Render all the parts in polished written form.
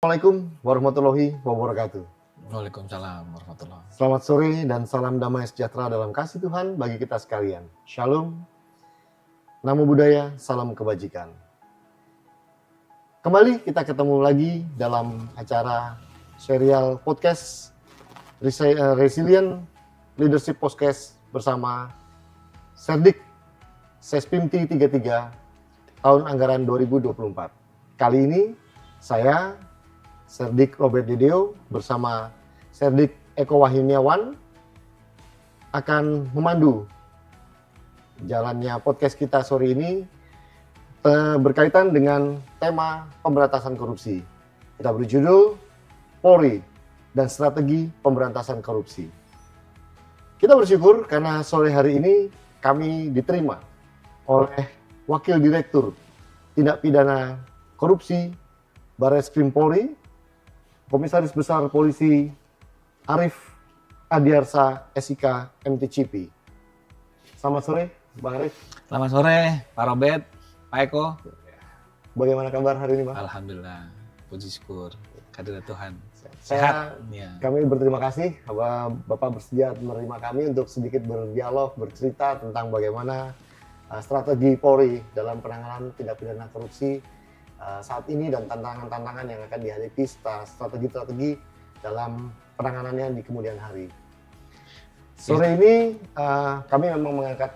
Assalamualaikum warahmatullahi wabarakatuh. Waalaikumsalam warahmatullahi wabarakatuh. Selamat sore dan salam damai sejahtera dalam kasih Tuhan bagi kita sekalian. Shalom, namo buddhaya, salam kebajikan. Kembali kita ketemu lagi dalam acara serial podcast Resilient Leadership Podcast bersama Serdik Sespimti 33 tahun anggaran 2024. Kali ini saya Serdik Robert Dedeo bersama Serdik Eko Wahyuniawan akan memandu jalannya podcast kita sore ini berkaitan dengan tema pemberantasan korupsi. Kita beri judul Polri dan Strategi Pemberantasan Korupsi. Kita bersyukur karena sore hari ini kami diterima oleh Wakil Direktur Tindak Pidana Korupsi Barreskrim Polri, Komisaris Besar Polisi Arief Adiarsa SIK MTCP. Selamat sore, Bang Arief. Selamat sore, Pak Robert, Pak Eko. Bagaimana kabar hari ini, Bang? Alhamdulillah, puji syukur, kehadirat Tuhan. Sehat. Ya. Kami berterima kasih bahwa Bapak bersedia menerima kami untuk sedikit berdialog, bercerita tentang bagaimana strategi Polri dalam penanganan tindak pidana korupsi saat ini dan tantangan-tantangan yang akan dihadapi strategi-strategi dalam penanganannya di kemudian hari. Sore ini kami memang mengangkat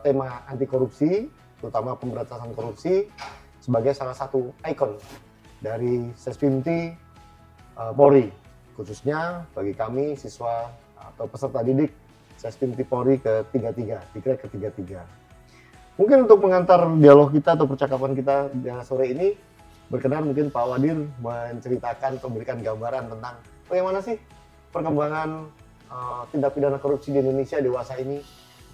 tema anti korupsi, terutama pemberantasan korupsi sebagai salah satu ikon dari Sespimti Polri, khususnya bagi kami siswa atau peserta didik Sespimti Polri ke-33, Dikrek ke-33. Mungkin untuk mengantar dialog kita atau percakapan kita sore ini, berkenan mungkin Pak Wadir menceritakan, memberikan gambaran tentang bagaimana sih perkembangan tindak pidana korupsi di Indonesia dewasa ini,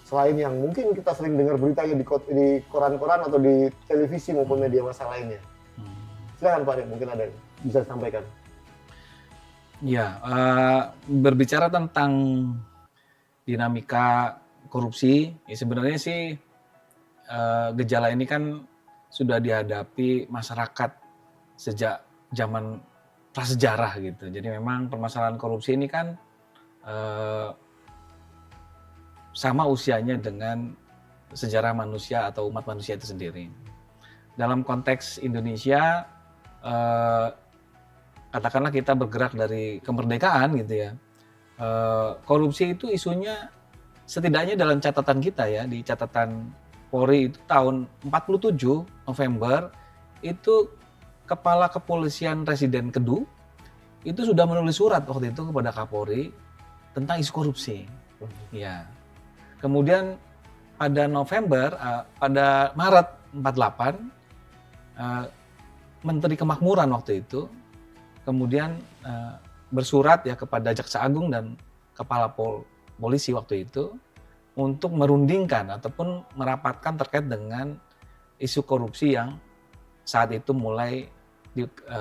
selain yang mungkin kita sering dengar beritanya di koran-koran atau di televisi maupun media massa lainnya. Silakan Pak, mungkin ada yang bisa disampaikan. Ya, berbicara tentang dinamika korupsi, ya sebenarnya sih gejala ini kan sudah dihadapi masyarakat sejak zaman prasejarah gitu. Jadi memang permasalahan korupsi ini kan sama usianya dengan sejarah manusia atau umat manusia itu sendiri. Dalam konteks Indonesia, katakanlah kita bergerak dari kemerdekaan gitu ya. Korupsi itu isunya setidaknya dalam catatan kita ya, di catatan Polri itu tahun 47 November itu Kepala Kepolisian Residen Kedu itu sudah menulis surat waktu itu kepada Kapolri tentang isu korupsi. Ya. Kemudian pada pada Maret 48 Menteri Kemakmuran waktu itu kemudian bersurat ya kepada Jaksa Agung dan Kepala Polisi waktu itu untuk merundingkan ataupun merapatkan terkait dengan isu korupsi yang saat itu mulai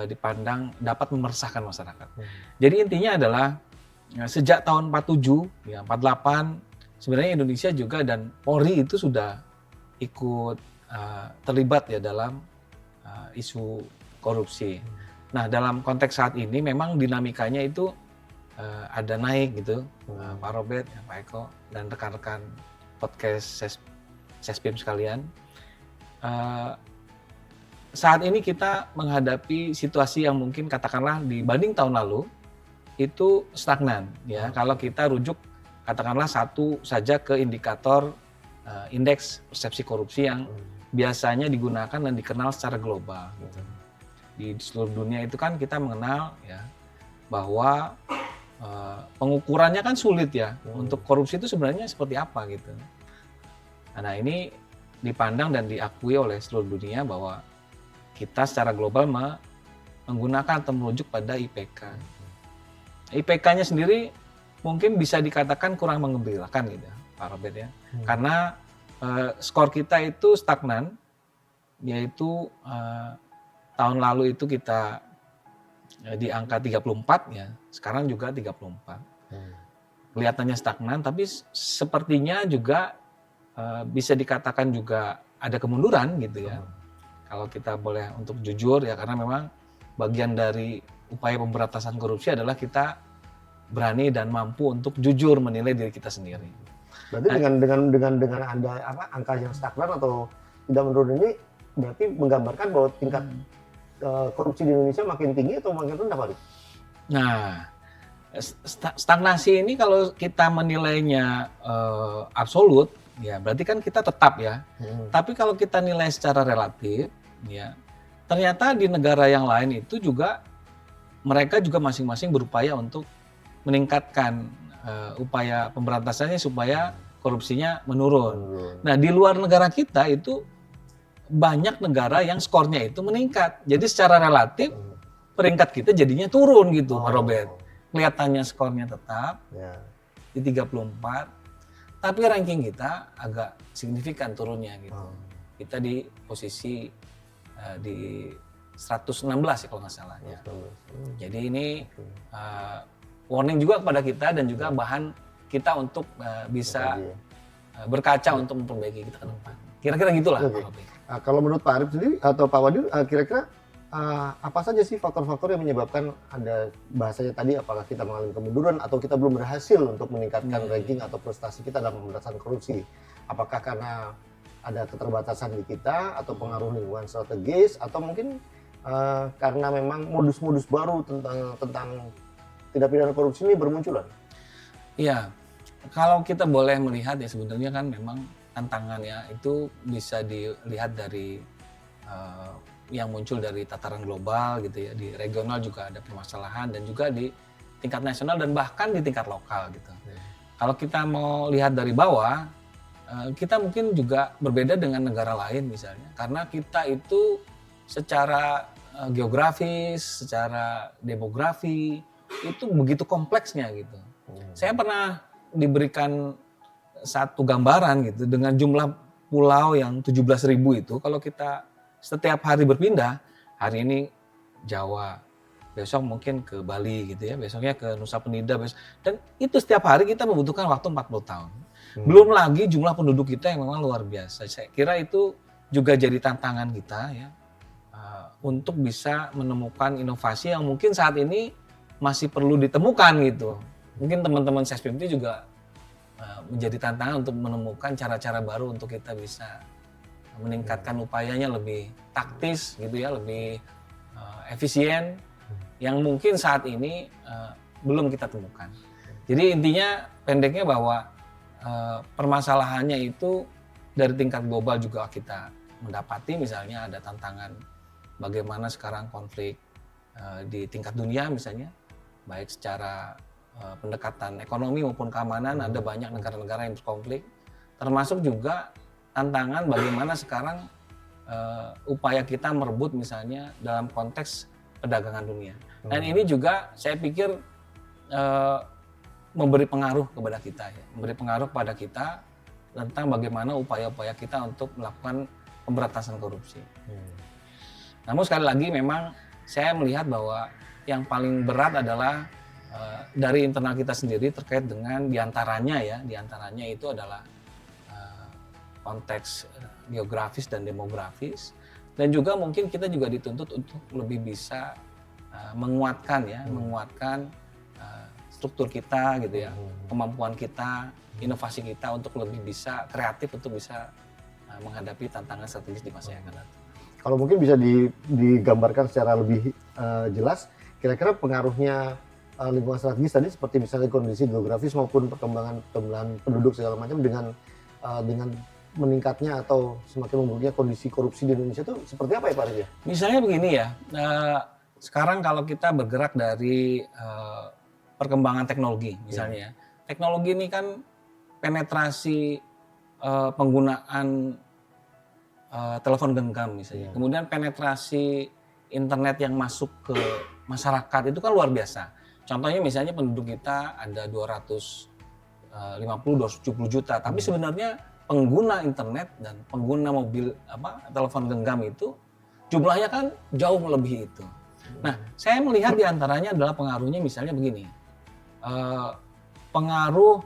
dipandang dapat meresahkan masyarakat. Jadi intinya adalah sejak tahun 47, ya 48 sebenarnya Indonesia juga dan Polri itu sudah ikut terlibat ya dalam isu korupsi. Nah dalam konteks saat ini memang dinamikanya itu ada naik gitu, Pak Robert, Pak Eko, dan rekan-rekan podcast Sespim sekalian. Saat ini kita menghadapi situasi yang mungkin katakanlah dibanding tahun lalu itu stagnan ya. Kalau kita rujuk katakanlah satu saja ke indikator indeks persepsi korupsi yang biasanya digunakan dan dikenal secara global. Gitu. Di seluruh dunia itu kan kita mengenal ya bahwa pengukurannya kan sulit ya untuk korupsi itu sebenarnya seperti apa gitu. Nah ini dipandang dan diakui oleh seluruh dunia bahwa kita secara global menggunakan atau merujuk pada IPK. IPK-nya sendiri mungkin bisa dikatakan kurang menggembirakan gitu Pak Robert ya. Karena skor kita itu stagnan, yaitu tahun lalu itu kita di angka 34 ya, sekarang juga 34. Kelihatannya stagnan, tapi sepertinya juga bisa dikatakan juga ada kemunduran gitu ya. Kalau kita boleh untuk jujur ya, karena memang bagian dari upaya pemberantasan korupsi adalah kita berani dan mampu untuk jujur menilai diri kita sendiri. Berarti dengan ada angka yang stagnan atau tidak menurun ini berarti menggambarkan bahwa tingkat korupsi di Indonesia makin tinggi atau makin rendah, Pak? Nah, stagnasi ini kalau kita menilainya absolut, ya berarti kan kita tetap ya. Tapi kalau kita nilai secara relatif, ya ternyata di negara yang lain itu juga mereka juga masing-masing berupaya untuk meningkatkan upaya pemberantasannya supaya korupsinya menurun. Nah, di luar negara kita itu banyak negara yang skornya itu meningkat. Jadi secara relatif peringkat kita jadinya turun gitu, Pak Robert. Kelihatannya skornya tetap di 34, tapi ranking kita agak signifikan turunnya gitu. Kita di posisi di 116 ya kalau nggak salah. Ya. Jadi ini warning juga kepada kita dan juga bahan kita untuk bisa berkaca untuk memperbaiki kita ke depan. Kira-kira gitulah. Kalau menurut Pak Arif sendiri atau Pak Wadil, kira-kira apa saja sih faktor-faktor yang menyebabkan ada bahasanya tadi apakah kita mengalami kemunduran atau kita belum berhasil untuk meningkatkan ranking atau prestasi kita dalam pemberantasan korupsi? Apakah karena ada keterbatasan di kita atau pengaruh lingkungan strategis atau mungkin karena memang modus-modus baru tentang tindak pidana korupsi ini bermunculan? Iya, kalau kita boleh melihat ya sebenarnya kan memang tantangannya itu bisa dilihat dari yang muncul dari tataran global gitu ya, di regional juga ada permasalahan dan juga di tingkat nasional dan bahkan di tingkat lokal gitu. Kalau kita mau lihat dari bawah, kita mungkin juga berbeda dengan negara lain misalnya, karena kita itu secara geografis, secara demografi itu begitu kompleksnya gitu. Saya pernah diberikan satu gambaran gitu dengan jumlah pulau yang 17.000 itu, kalau kita setiap hari berpindah, hari ini Jawa, besok mungkin ke Bali gitu ya, besoknya ke Nusa Penida, dan itu setiap hari kita membutuhkan waktu 40 tahun. Belum lagi jumlah penduduk kita yang memang luar biasa. Saya kira itu juga jadi tantangan kita ya, untuk bisa menemukan inovasi yang mungkin saat ini masih perlu ditemukan gitu. Mungkin teman-teman Sespimti juga menjadi tantangan untuk menemukan cara-cara baru untuk kita bisa meningkatkan upayanya lebih taktis gitu ya, lebih efisien yang mungkin saat ini belum kita temukan. Jadi intinya pendeknya bahwa permasalahannya itu dari tingkat global juga kita mendapati, misalnya ada tantangan bagaimana sekarang konflik di tingkat dunia misalnya, baik secara pendekatan ekonomi maupun keamanan, ada banyak negara-negara yang berkonflik, termasuk juga tantangan bagaimana sekarang upaya kita merebut misalnya dalam konteks perdagangan dunia. Dan ini juga saya pikir memberi pengaruh kepada kita ya, memberi pengaruh kepada kita tentang bagaimana upaya-upaya kita untuk melakukan pemberantasan korupsi. Namun sekali lagi memang saya melihat bahwa yang paling berat adalah dari internal kita sendiri terkait dengan diantaranya itu adalah konteks geografis dan demografis, dan juga mungkin kita juga dituntut untuk lebih bisa menguatkan struktur kita gitu ya, kemampuan kita, inovasi kita untuk lebih bisa kreatif untuk bisa menghadapi tantangan strategis di masa yang akan datang. Kalau mungkin bisa digambarkan secara lebih jelas, kira-kira pengaruhnya lingkungan strategis tadi seperti misalnya kondisi geografis maupun perkembangan penduduk segala macam dengan meningkatnya atau semakin memburuknya kondisi korupsi di Indonesia itu seperti apa ya Pak Arif? Misalnya begini ya, sekarang kalau kita bergerak dari perkembangan teknologi misalnya, teknologi ini kan penetrasi penggunaan telepon genggam misalnya, kemudian penetrasi internet yang masuk ke masyarakat itu kan luar biasa. Contohnya misalnya penduduk kita ada 270 juta, tapi sebenarnya pengguna internet dan pengguna mobil telepon genggam itu jumlahnya kan jauh melebihi itu. Nah, saya melihat diantaranya adalah pengaruhnya misalnya begini, pengaruh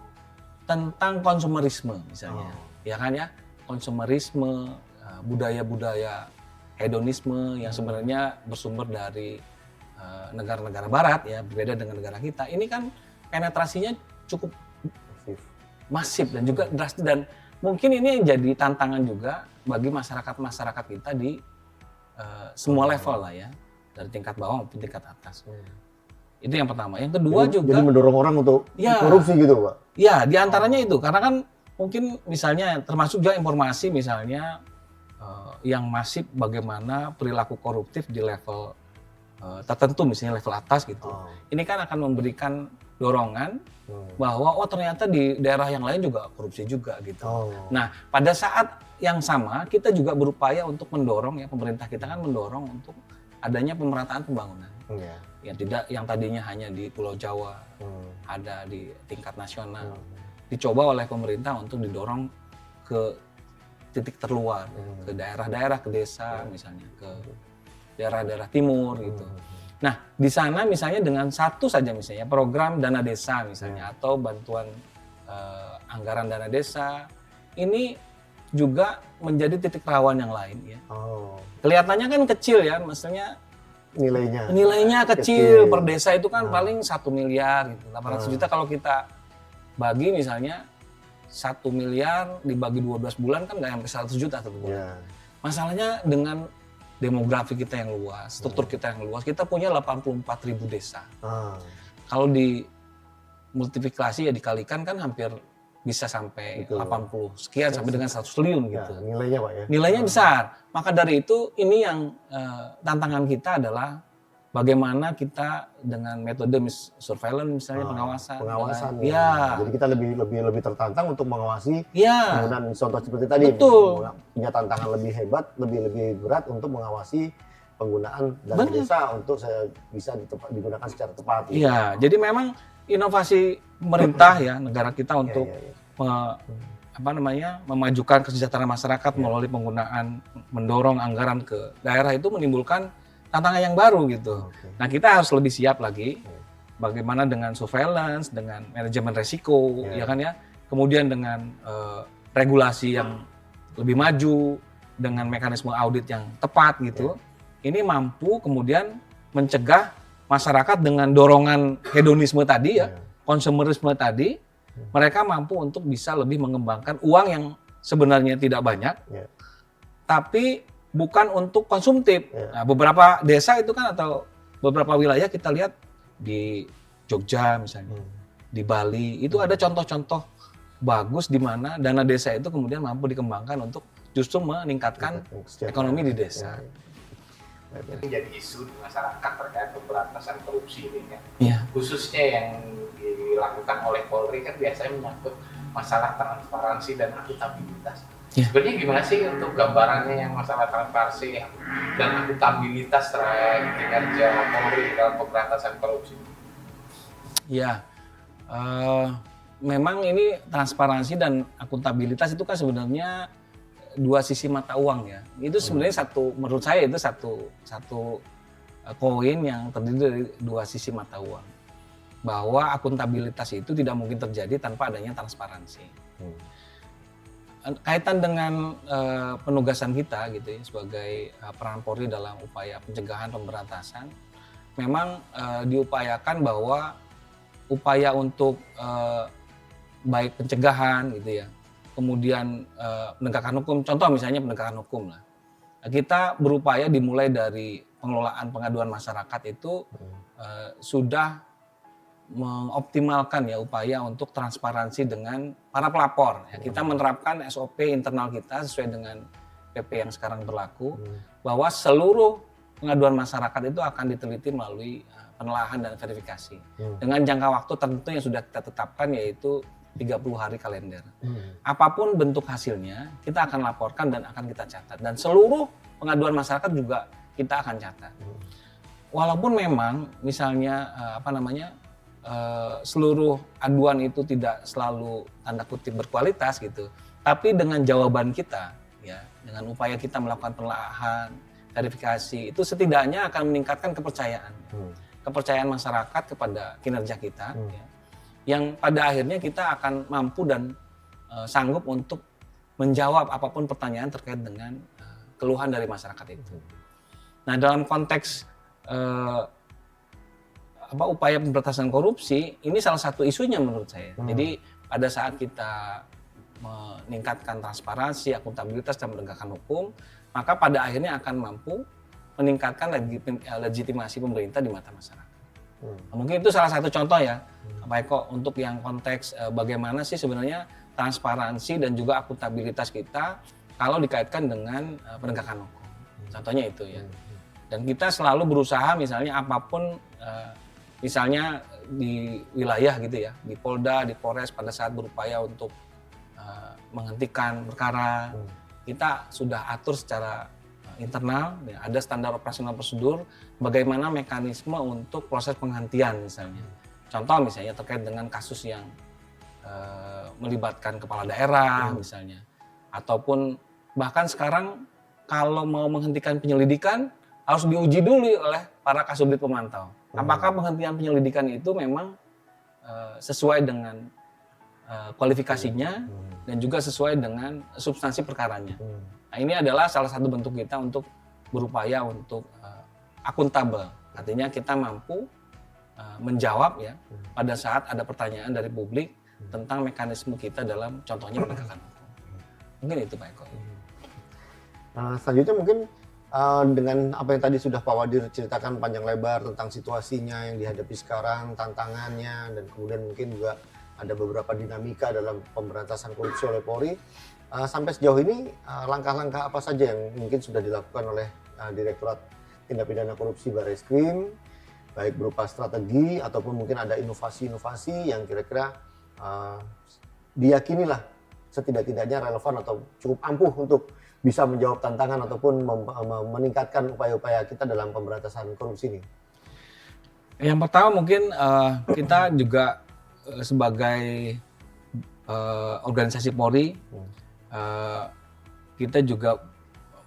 tentang konsumerisme misalnya, ya kan ya, konsumerisme, budaya-budaya hedonisme yang sebenarnya bersumber dari negara-negara barat ya, berbeda dengan negara kita. Ini kan penetrasinya cukup masif dan juga drastis, dan mungkin ini yang jadi tantangan juga bagi masyarakat kita di semua level lah ya, dari tingkat bawah maupun tingkat atas. Itu yang pertama. Yang kedua jadi mendorong orang untuk korupsi gitu, Pak? Ya, diantaranya itu karena kan mungkin misalnya termasuk juga informasi misalnya yang masif bagaimana perilaku koruptif di level tertentu, misalnya level atas gitu. Ini kan akan memberikan dorongan bahwa ternyata di daerah yang lain juga korupsi juga gitu. Nah, pada saat yang sama kita juga berupaya untuk mendorong ya, pemerintah kita kan mendorong untuk adanya pemerataan pembangunan. Yang tadinya hanya di Pulau Jawa, ada di tingkat nasional. Dicoba oleh pemerintah untuk didorong ke titik terluar, ke daerah-daerah, ke desa misalnya, ke daerah-daerah timur gitu. Nah, di sana misalnya dengan satu saja misalnya program dana desa misalnya atau bantuan anggaran dana desa, ini juga menjadi titik rawan yang lain ya. Kelihatannya kan kecil ya, maksudnya nilainya kecil per desa itu kan paling 1 miliar gitu. 800 juta kalau kita bagi misalnya 1 miliar dibagi 12 bulan kan nggak sampai 100 juta satu bulan. Masalahnya dengan demografi kita yang luas, struktur kita yang luas, kita punya 84.000 desa. Kalau di multiplikasi ya dikalikan kan hampir bisa sampai 80 sekian sampai dengan 100 triliun gitu. Nilainya Pak ya? Nilainya besar. Maka dari itu ini yang tantangan kita adalah bagaimana kita dengan metode surveillance misalnya pengawasan. Ya. Jadi kita lebih tertantang untuk mengawasi ya. penggunaan contoh seperti tadi. Betul. Punya tantangan lebih hebat, lebih berat untuk mengawasi penggunaan dana desa untuk bisa digunakan secara tepat. Iya, jadi memang inovasi pemerintah ya negara kita untuk memajukan kesejahteraan masyarakat melalui penggunaan mendorong anggaran ke daerah itu menimbulkan tantangan yang baru gitu. Nah, kita harus lebih siap lagi bagaimana dengan surveillance, dengan manajemen resiko, ya kan ya. Kemudian dengan regulasi yang lebih maju, dengan mekanisme audit yang tepat gitu. Ini mampu kemudian mencegah masyarakat dengan dorongan hedonisme tadi ya, konsumerisme tadi, mereka mampu untuk bisa lebih mengembangkan uang yang sebenarnya tidak banyak, tapi bukan untuk konsumtif. Nah, beberapa desa itu kan atau beberapa wilayah kita lihat di Jogja misalnya, di Bali, itu ada contoh-contoh bagus di mana dana desa itu kemudian mampu dikembangkan untuk justru meningkatkan ekonomi di desa. Ini jadi isu di masyarakat terkait pemberantasan korupsi ini ya. Khususnya yang dilakukan oleh Polri kan biasanya menyangkut masalah transparansi dan akuntabilitas. Sebenarnya gimana sih untuk gambarannya yang masalah transparansi dan akuntabilitas terkait kinerja Polri dalam pemberantasan korupsi? Ya, memang ini transparansi dan akuntabilitas itu kan sebenarnya dua sisi mata uang ya. Itu sebenarnya menurut saya itu satu koin yang terdiri dari dua sisi mata uang. Bahwa akuntabilitas itu tidak mungkin terjadi tanpa adanya transparansi. Kaitan dengan penugasan kita gitu ya sebagai peran Polri dalam upaya pencegahan pemberantasan, memang diupayakan bahwa upaya untuk baik pencegahan gitu ya, kemudian penegakan hukum, contoh misalnya penegakan hukum lah. Kita berupaya dimulai dari pengelolaan pengaduan masyarakat itu sudah mengoptimalkan ya upaya untuk transparansi dengan para pelapor. Ya, kita menerapkan SOP internal kita sesuai dengan PP yang sekarang berlaku, bahwa seluruh pengaduan masyarakat itu akan diteliti melalui penelaahan dan verifikasi dengan jangka waktu tertentu yang sudah kita tetapkan, yaitu 30 hari kalender. Apapun bentuk hasilnya, kita akan laporkan dan akan kita catat. Dan seluruh pengaduan masyarakat juga kita akan catat. Walaupun memang misalnya seluruh aduan itu tidak selalu tanda kutip berkualitas gitu, tapi dengan jawaban kita, ya, dengan upaya kita melakukan penelaahan, verifikasi, itu setidaknya akan meningkatkan kepercayaan masyarakat kepada kinerja kita. Ya, yang pada akhirnya kita akan mampu dan sanggup untuk menjawab apapun pertanyaan terkait dengan keluhan dari masyarakat itu. Nah, dalam konteks upaya pemberantasan korupsi ini salah satu isunya menurut saya. Jadi pada saat kita meningkatkan transparansi, akuntabilitas dan penegakan hukum, maka pada akhirnya akan mampu meningkatkan legitimasi pemerintah di mata masyarakat. Mungkin itu salah satu contoh ya, Pak Eko, untuk yang konteks bagaimana sih sebenarnya transparansi dan juga akuntabilitas kita kalau dikaitkan dengan penegakan hukum. Contohnya itu ya. Dan kita selalu berusaha misalnya apapun, misalnya di wilayah gitu ya, di Polda, di Polres pada saat berupaya untuk menghentikan perkara, kita sudah atur secara internal, ya, ada standar operasional prosedur, bagaimana mekanisme untuk proses penghentian misalnya. Contoh misalnya terkait dengan kasus yang melibatkan kepala daerah misalnya, ataupun bahkan sekarang kalau mau menghentikan penyelidikan harus diuji dulu oleh para kasubdit pemantau. Apakah penghentian penyelidikan itu memang sesuai dengan kualifikasinya dan juga sesuai dengan substansi perkaranya. Nah, ini adalah salah satu bentuk kita untuk berupaya untuk akuntabel. Artinya kita mampu menjawab ya pada saat ada pertanyaan dari publik tentang mekanisme kita dalam contohnya penegakan hukum. Mungkin itu Pak Eko. Selanjutnya mungkin dengan apa yang tadi sudah Pak Wadir ceritakan panjang lebar tentang situasinya yang dihadapi sekarang, tantangannya, dan kemudian mungkin juga ada beberapa dinamika dalam pemberantasan korupsi oleh Polri. Sampai sejauh ini langkah-langkah apa saja yang mungkin sudah dilakukan oleh Direktorat Tindak Pidana Korupsi Barreskrim, baik berupa strategi ataupun mungkin ada inovasi-inovasi yang kira-kira diyakinilah setidak-tidaknya relevan atau cukup ampuh untuk bisa menjawab tantangan ataupun meningkatkan upaya-upaya kita dalam pemberantasan korupsi ini. Yang pertama mungkin kita juga sebagai organisasi Polri, kita juga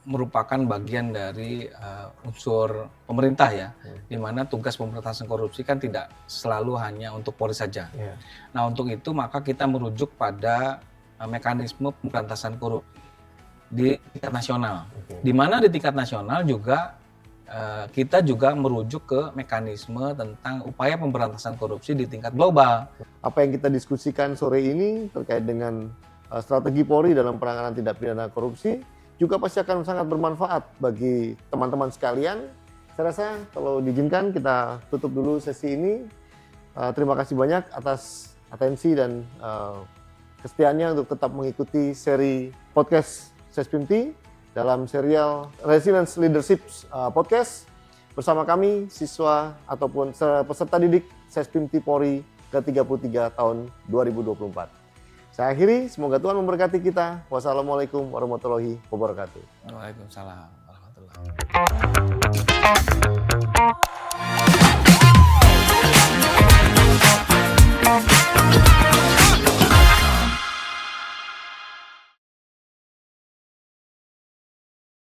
merupakan bagian dari unsur pemerintah ya, di mana tugas pemberantasan korupsi kan tidak selalu hanya untuk Polri saja. Nah untuk itu maka kita merujuk pada mekanisme pemberantasan korupsi di tingkat nasional, di mana di tingkat nasional juga kita juga merujuk ke mekanisme tentang upaya pemberantasan korupsi di tingkat global. Apa yang kita diskusikan sore ini terkait dengan strategi Polri dalam penanganan tindak pidana korupsi juga pasti akan sangat bermanfaat bagi teman-teman sekalian. Saya rasa kalau diizinkan kita tutup dulu sesi ini. Terima kasih banyak atas atensi dan kesetiaannya untuk tetap mengikuti seri podcast Sespimti dalam serial Resilience Leadership Podcast bersama kami siswa ataupun peserta didik Sespimti Polri ke-33 tahun 2024. Saya akhiri, semoga Tuhan memberkati kita. Wassalamualaikum warahmatullahi wabarakatuh. Waalaikumsalam warahmatullahi wabarakatuh.